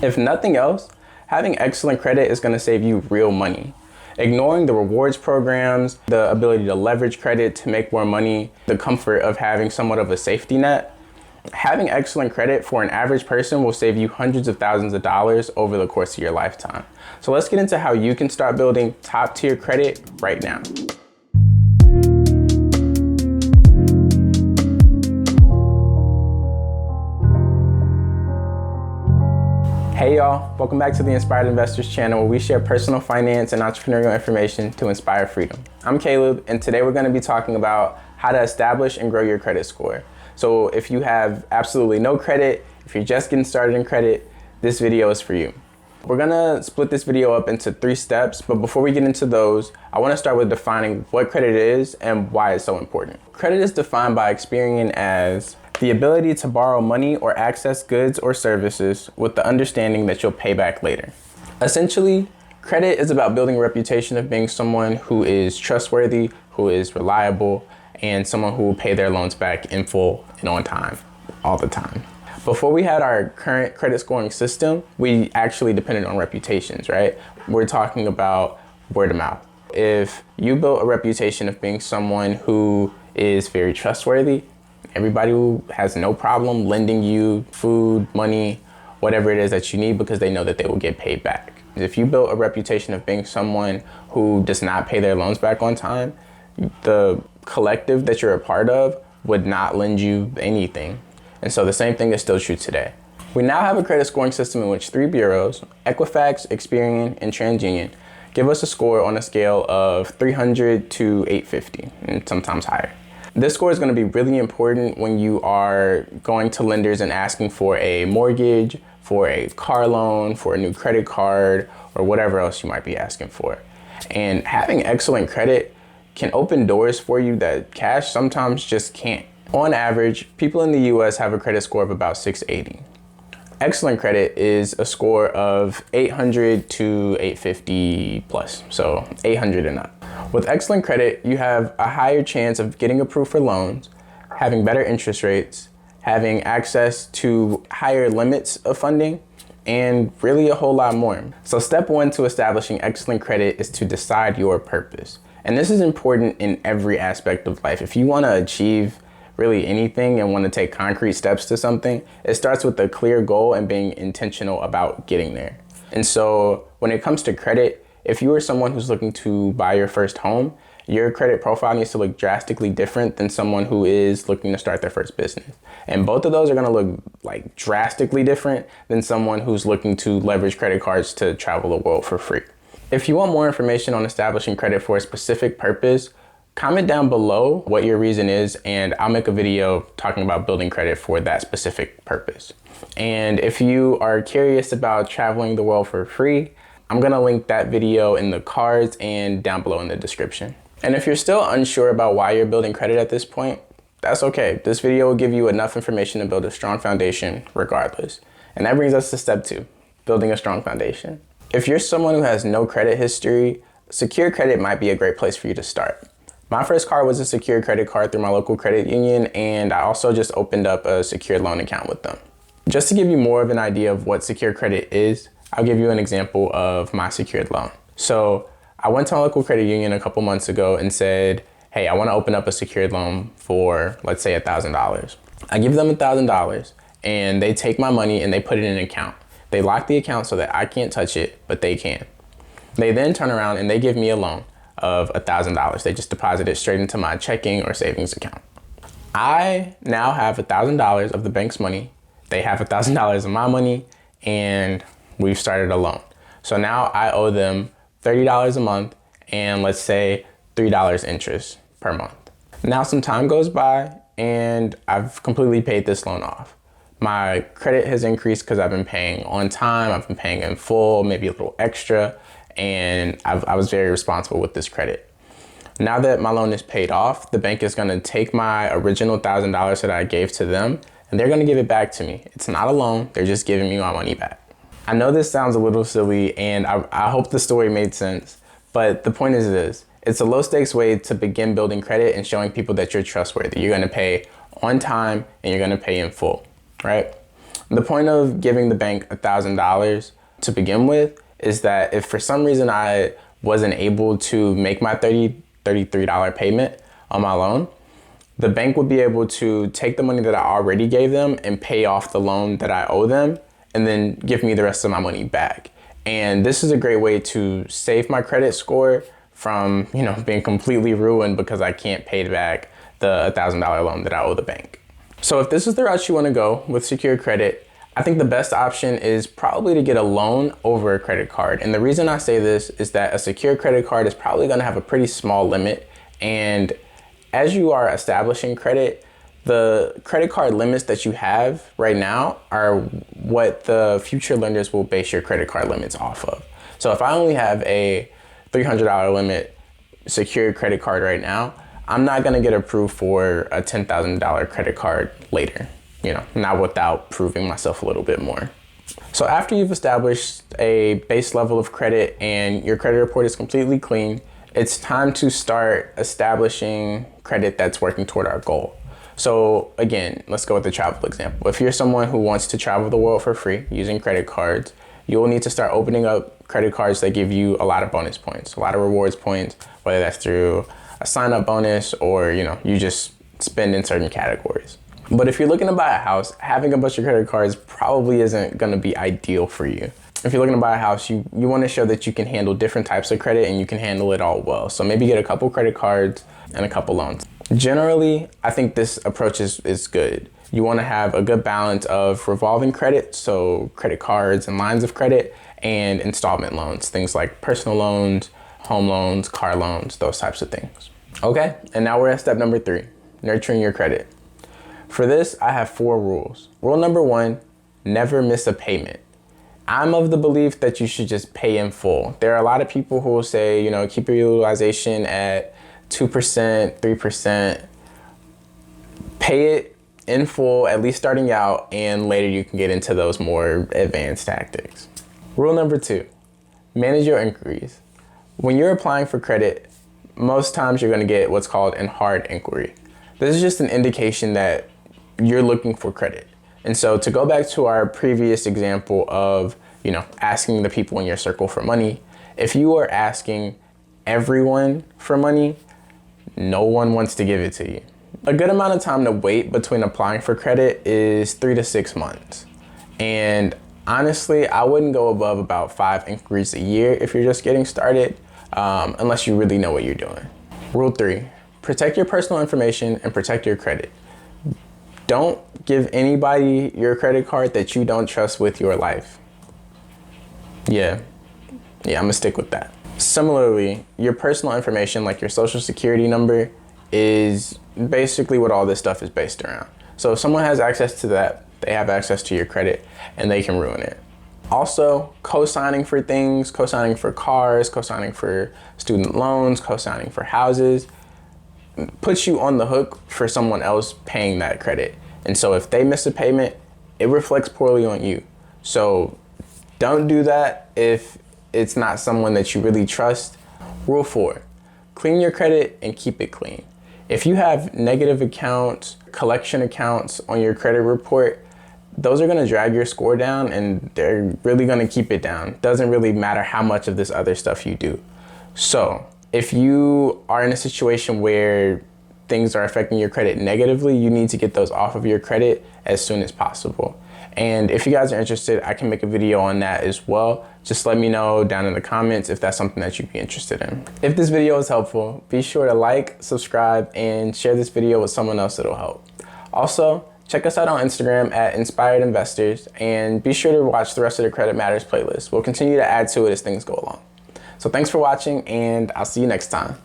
If nothing else, having excellent credit is going to save you real money. Ignoring the rewards programs, the ability to leverage credit to make more money, the comfort of having somewhat of a safety net, having excellent credit for an average person will save you hundreds of thousands of dollars over the course of your lifetime. So let's get into how you can start building top tier credit right now. Hey y'all, welcome back to the Inspired Investors channel where we share personal finance and entrepreneurial information to inspire freedom. I'm Caleb, and today we're going to be talking about how to establish and grow your credit score. So if you have absolutely no credit, if you're just getting started in credit, this video is for you. We're going to split this video up into 3 steps, but before we get into those, I want to start with defining what credit is and why it's so important. Credit is defined by Experian as the ability to borrow money or access goods or services with the understanding that you'll pay back later. Essentially, credit is about building a reputation of being someone who is trustworthy, who is reliable, and someone who will pay their loans back in full and on time, all the time. Before we had our current credit scoring system, we actually depended on reputations, right? We're talking about word of mouth. If you built a reputation of being someone who is very trustworthy, everybody who has no problem lending you food, money, whatever it is that you need because they know that they will get paid back. If you built a reputation of being someone who does not pay their loans back on time, the collective that you're a part of would not lend you anything. And so the same thing is still true today. We now have a credit scoring system in which 3 bureaus, Equifax, Experian, and TransUnion, give us a score on a scale of 300 to 850, and sometimes higher. This score is going to be really important when you are going to lenders and asking for a mortgage, for a car loan, for a new credit card, or whatever else you might be asking for. And having excellent credit can open doors for you that cash sometimes just can't. On average, people in the US have a credit score of about 680. Excellent credit is a score of 800 to 850 plus, so 800 and up. With excellent credit, you have a higher chance of getting approved for loans, having better interest rates, having access to higher limits of funding, and really a whole lot more. So step 1 to establishing excellent credit is to decide your purpose. And this is important in every aspect of life. If you want to achieve really anything and want to take concrete steps to something, it starts with a clear goal and being intentional about getting there. And so when it comes to credit, if you are someone who's looking to buy your first home, your credit profile needs to look drastically different than someone who is looking to start their first business. And both of those are going to look like drastically different than someone who's looking to leverage credit cards to travel the world for free. If you want more information on establishing credit for a specific purpose, comment down below what your reason is, and I'll make a video talking about building credit for that specific purpose. And if you are curious about traveling the world for free, I'm gonna link that video in the cards and down below in the description. And if you're still unsure about why you're building credit at this point, that's okay. This video will give you enough information to build a strong foundation regardless. And that brings us to step 2, building a strong foundation. If you're someone who has no credit history, secure credit might be a great place for you to start. My first card was a secured credit card through my local credit union, and I also just opened up a secured loan account with them. Just to give you more of an idea of what secured credit is, I'll give you an example of my secured loan. So I went to my local credit union a couple months ago and said, hey, I want to open up a secured loan for, let's say, $1,000. I give them $1,000 and they take my money and they put it in an account. They lock the account so that I can't touch it, but they can. They then turn around and they give me a loan of $1,000. They just deposit it straight into my checking or savings account. I now have $1,000 of the bank's money. They have $1,000 of my money, and we've started a loan. So now I owe them $30 a month and let's say $3 interest per month. Now some time goes by and I've completely paid this loan off. My credit has increased because I've been paying on time, I've been paying in full, maybe a little extra, and I was very responsible with this credit. Now that my loan is paid off, the bank is gonna take my original $1,000 that I gave to them and they're gonna give it back to me. It's not a loan, they're just giving me my money back. I know this sounds a little silly and I hope the story made sense, but the point is this. It's a low stakes way to begin building credit and showing people that you're trustworthy. You're gonna pay on time and you're gonna pay in full, right? The point of giving the bank $1,000 to begin with is that if for some reason I wasn't able to make my $33 payment on my loan, the bank would be able to take the money that I already gave them and pay off the loan that I owe them and then give me the rest of my money back. And this is a great way to save my credit score from, being completely ruined because I can't pay back the $1,000 loan that I owe the bank. So if this is the route you want to go with secured credit, I think the best option is probably to get a loan over a credit card. And the reason I say this is that a secured credit card is probably going to have a pretty small limit. And as you are establishing credit, the credit card limits that you have right now are what the future lenders will base your credit card limits off of. So if I only have a $300 limit secured credit card right now, I'm not going to get approved for a $10,000 credit card later, not without proving myself a little bit more. So after you've established a base level of credit and your credit report is completely clean, it's time to start establishing credit that's working toward our goal. So again, let's go with the travel example. If you're someone who wants to travel the world for free using credit cards, you'll need to start opening up credit cards that give you a lot of bonus points, a lot of rewards points, whether that's through a sign-up bonus or, you just spend in certain categories. But if you're looking to buy a house, having a bunch of credit cards probably isn't going to be ideal for you. If you're looking to buy a house, you want to show that you can handle different types of credit and you can handle it all well. So maybe get a couple credit cards and a couple loans. Generally, I think this approach is good. You want to have a good balance of revolving credit, so credit cards and lines of credit, and installment loans, things like personal loans, home loans, car loans, those types of things. Okay, and now we're at step number 3, nurturing your credit. For this, I have 4 rules. Rule number 1, never miss a payment. I'm of the belief that you should just pay in full. There are a lot of people who will say, keep your utilization at 2%, 3%, pay it in full, at least starting out, and later you can get into those more advanced tactics. Rule number 2, manage your inquiries. When you're applying for credit, most times you're going to get what's called a hard inquiry. This is just an indication that you're looking for credit. And so to go back to our previous example of, asking the people in your circle for money, if you are asking everyone for money, no one wants to give it to you. A good amount of time to wait between applying for credit is 3 to 6 months. And honestly, I wouldn't go above about 5 inquiries a year if you're just getting started, unless you really know what you're doing. Rule 3, protect your personal information and protect your credit. Don't give anybody your credit card that you don't trust with your life. Yeah, I'm gonna stick with that. Similarly, your personal information, like your social security number, is basically what all this stuff is based around. So if someone has access to that, they have access to your credit and they can ruin it. Also, co-signing for things, co-signing for cars, co-signing for student loans, co-signing for houses, puts you on the hook for someone else paying that credit. And so if they miss a payment, it reflects poorly on you. So don't do that if it's not someone that you really trust. Rule 4, clean your credit and keep it clean. If you have negative accounts, collection accounts on your credit report, those are gonna drag your score down and they're really gonna keep it down. Doesn't really matter how much of this other stuff you do. So if you are in a situation where things are affecting your credit negatively, you need to get those off of your credit as soon as possible. And if you guys are interested, I can make a video on that as well. Just let me know down in the comments if that's something that you'd be interested in. If this video was helpful, be sure to like, subscribe, and share this video with someone else that'll help. Also, check us out on Instagram at Inspired Investors, and be sure to watch the rest of the Credit Matters playlist. We'll continue to add to it as things go along. So thanks for watching, and I'll see you next time.